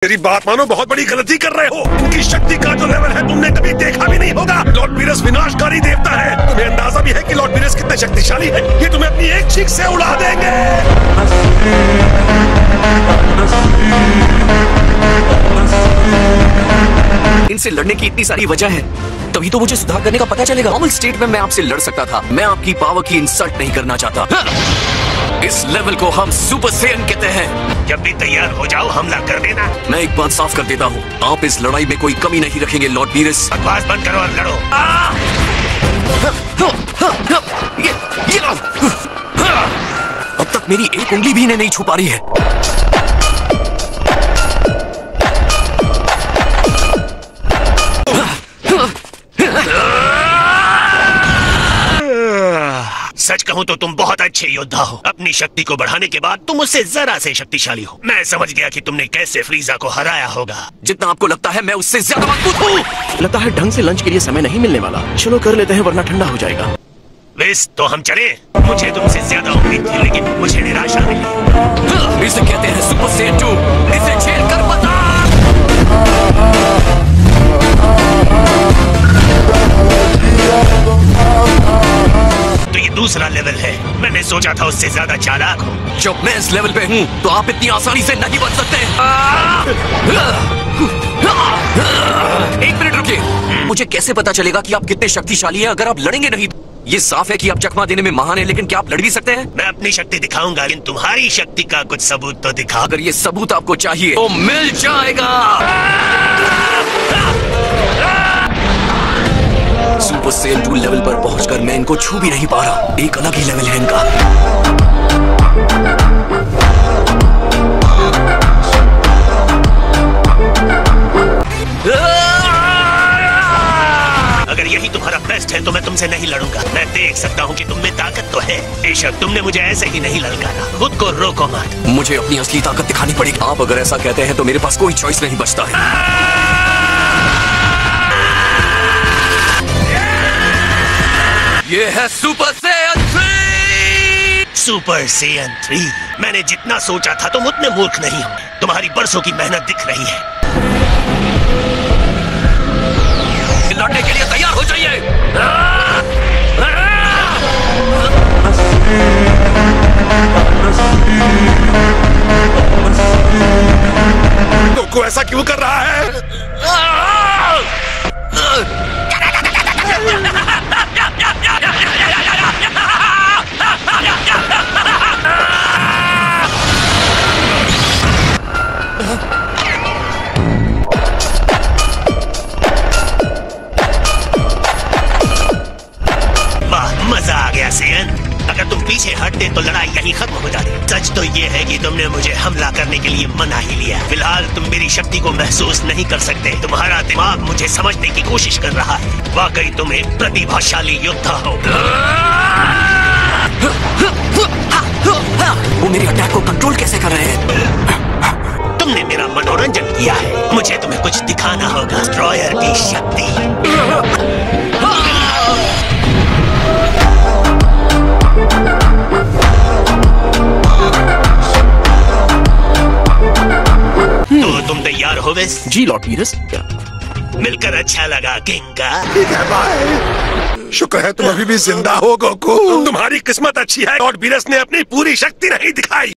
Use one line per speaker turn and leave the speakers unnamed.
मेरी बात मानो, बहुत बड़ी गलती कर रहे हो। इनकी शक्ति का जो लेवल है तुमने कभी देखा भी नहीं होगा। लॉर्ड बीरस विनाशकारी देवता है। तुम्हें अंदाजा भी है कि लॉर्ड बीरस कितने शक्तिशाली है। ये तुम्हें अपनी एक चीख से उड़ा देंगे।
इनसे लड़ने की इतनी सारी वजह है, तभी तो मुझे सुधार करने का पता चलेगा। नॉर्मल स्टेट में मैं आपसे लड़ सकता था। मैं आपकी पावर की इंसल्ट नहीं करना चाहता। इस लेवल को हम सुपर सैयन कहते हैं।
जब भी तैयार हो जाओ हमला कर देना।
मैं एक बात साफ कर देता हूँ, आप इस लड़ाई में कोई कमी नहीं रखेंगे लॉर्ड बीरस।
बकवास बंद करो और लड़ो।
अब तक मेरी एक उंगली भी इन्हें नहीं छू पा रही है।
सच कहूं तो तुम बहुत अच्छे योद्धा हो। अपनी शक्ति को बढ़ाने के बाद तुम उससे जरा से शक्तिशाली हो। मैं समझ गया कि तुमने कैसे फ्रीजा को हराया होगा।
जितना आपको लगता है मैं उससे ज्यादा मजबूत हूँ।
लगता है ढंग से लंच के लिए समय नहीं मिलने वाला। चलो कर लेते हैं वरना ठंडा हो जाएगा।
वेस तो हम चले। मुझे तुमसे ज्यादा उम्मीद थी लेकिन मुझे निराशा मिली।
इसे कहते हैं सुपर सैयन 2। इसे झेल कर बता।
तो ये दूसरा लेवल है। मैंने सोचा था उससे ज्यादा चालाक हूँ।
जब मैं इस लेवल पे हूँ तो आप इतनी आसानी से नहीं बच सकते। एक मिनट रुकिए। मुझे कैसे पता चलेगा कि आप कितने शक्तिशाली हैं अगर आप लड़ेंगे नहीं? ये साफ है कि आप चकमा देने में महान हैं, लेकिन क्या आप लड़ भी सकते हैं?
मैं अपनी शक्ति दिखाऊंगा, लेकिन तुम्हारी शक्ति का कुछ सबूत तो दिखाओ।
अगर ये सबूत आपको चाहिए तो मिल जाएगा। सुपर सैयन 2 लेवल पर पहुंचकर मैं इनको छू भी नहीं पा रहा। एक अलग ही लेवल है इनका।
अगर यही तुम्हारा बेस्ट है तो मैं तुमसे नहीं लड़ूंगा। मैं देख सकता हूँ कि तुम में ताकत तो है। बेशक तुमने मुझे ऐसे ही नहीं ललकारा। खुद को रोको मत।
मुझे अपनी असली ताकत दिखानी पड़ेगी। आप अगर ऐसा कहते हैं तो मेरे पास कोई चॉइस नहीं बचता है। ये है सुपर सैयन 3।
Super Saiyan 3। मैंने जितना सोचा था तुम उतने मूर्ख नहीं हो। तुम्हारी बरसों की मेहनत दिख रही है।
लड़ने के लिए तैयार हो जाइए।
तुमको ऐसा क्यों कर रहा है? मजा आ गया सैयन। अगर तुम पीछे हटते तो लड़ाई यहीं खत्म हो जाती। सच तो ये है कि तुमने मुझे हमला करने के लिए मना ही लिया। फिलहाल तुम मेरी शक्ति को महसूस नहीं कर सकते। तुम्हारा दिमाग मुझे समझने की कोशिश कर रहा है। वाकई तुम एक प्रतिभाशाली योद्धा हो।
वो मेरी अटैक को कंट्रोल कैसे कर रहे हैं?
तुमने मेरा मनोरंजन किया है। मुझे तुम्हें कुछ दिखाना होगा। डिस्ट्रॉयर की शक्ति। तो तुम तैयार हो वेस?
जी लॉर्ड बीरस।
मिलकर अच्छा लगा किंग का। ठीक है भाई। शुक्र है तुम अभी भी जिंदा हो गोकू। तुम्हारी किस्मत अच्छी है। लॉर्ड बीरस ने अपनी पूरी शक्ति नहीं दिखाई।